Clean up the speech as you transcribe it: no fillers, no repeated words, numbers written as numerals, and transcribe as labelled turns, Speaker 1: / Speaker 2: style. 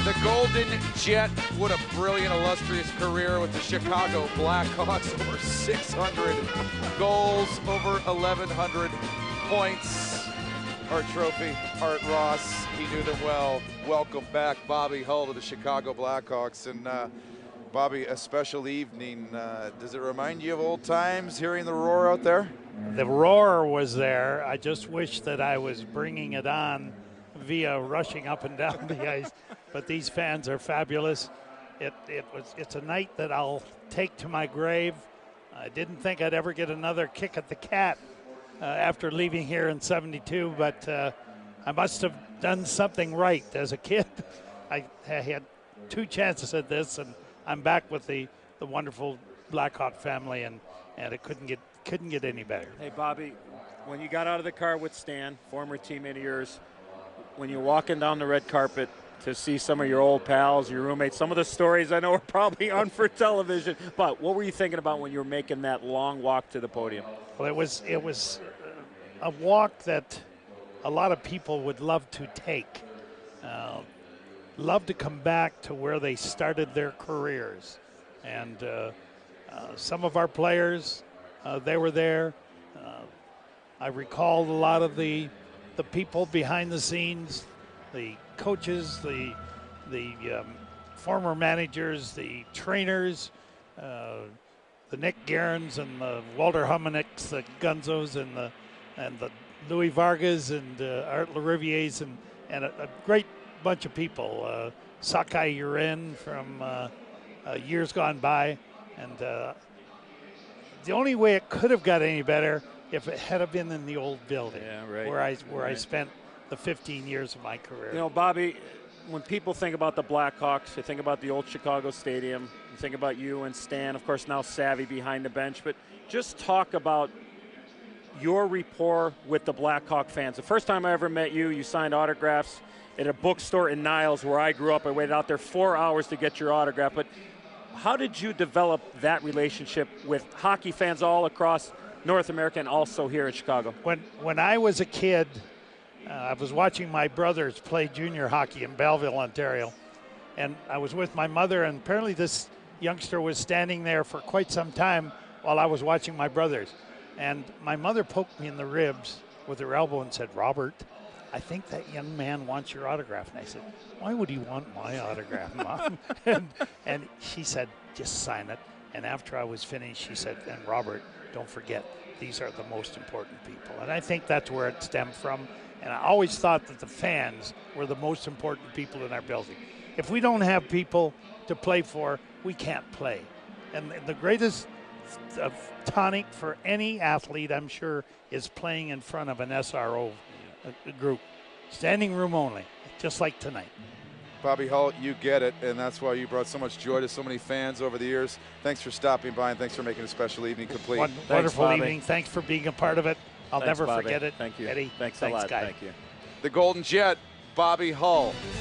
Speaker 1: The Golden Jet, what a brilliant, illustrious career with the Chicago Blackhawks. Over 600 goals, over 1,100 points. Our trophy, Art Ross, he knew them well. Welcome back, Bobby Hull, to the Chicago Blackhawks. And Bobby, a special evening. Does it remind you of old times, hearing the roar out there?
Speaker 2: The roar was there. I just wish that I was bringing it on via rushing up and down the ice. But these fans are fabulous. It's a night that I'll take to my grave. I didn't think I'd ever get another kick at the cat after leaving here in '72, but I must have done something right as a kid. I had 2 chances at this, and I'm back with the wonderful Blackhawk family, and it couldn't get any better.
Speaker 3: Hey, Bobby, when you got out of the car with Stan, former teammate of yours, when you're walking down the red carpet to see some of your old pals, your roommates, some of the stories I know are probably on for television, but what were you thinking about when you were making that long walk to the podium?
Speaker 2: Well, it was a walk that a lot of people would love to take, love to come back to where they started their careers. And some of our players, they were there. I recalled a lot of the people behind the scenes, the coaches, the former managers, the trainers, the Nick Guerins and the Walter Humanicks, the Gunzos and the Louis Vargas and Art Lariviers and a great bunch of people. Sakai Uren from years gone by, and the only way it could have got any better if it had been in the old building, where I spent the 15 years of my career.
Speaker 3: You know, Bobby, when people think about the Blackhawks, they think about the old Chicago Stadium. You think about you and Stan, of course, now Savvy behind the bench. But just talk about your rapport with the Blackhawk fans. The first time I ever met you, you signed autographs at a bookstore in Niles, where I grew up. I waited out there 4 hours to get your autograph. But how did you develop that relationship with hockey fans all across North America and also here in Chicago?
Speaker 2: When I was a kid, I was watching my brothers play junior hockey in Belleville, Ontario, and I was with my mother, and apparently this youngster was standing there for quite some time while I was watching my brothers. And my mother poked me in the ribs with her elbow and said, "Robert, I think that young man wants your autograph." And I said, "Why would he want my autograph, Mom?" and she said, "Just sign it." And after I was finished, she said, "And Robert, don't forget, these are the most important people." And I think that's where it stemmed from. And I always thought that the fans were the most important people in our building. If we don't have people to play for, we can't play. And the greatest tonic for any athlete, I'm sure, is playing in front of an SRO group. Standing room only, just like tonight.
Speaker 1: Bobby Hull, you get it, and that's why you brought so much joy to so many fans over the years. Thanks for stopping by, and thanks for making a special evening complete.
Speaker 2: Wonderful evening. Thanks for being a part of it. I'll never forget it.
Speaker 3: Thank you.
Speaker 2: Eddie,
Speaker 3: Thanks a lot.
Speaker 2: guy.
Speaker 3: Thank you.
Speaker 1: The Golden Jet, Bobby Hull.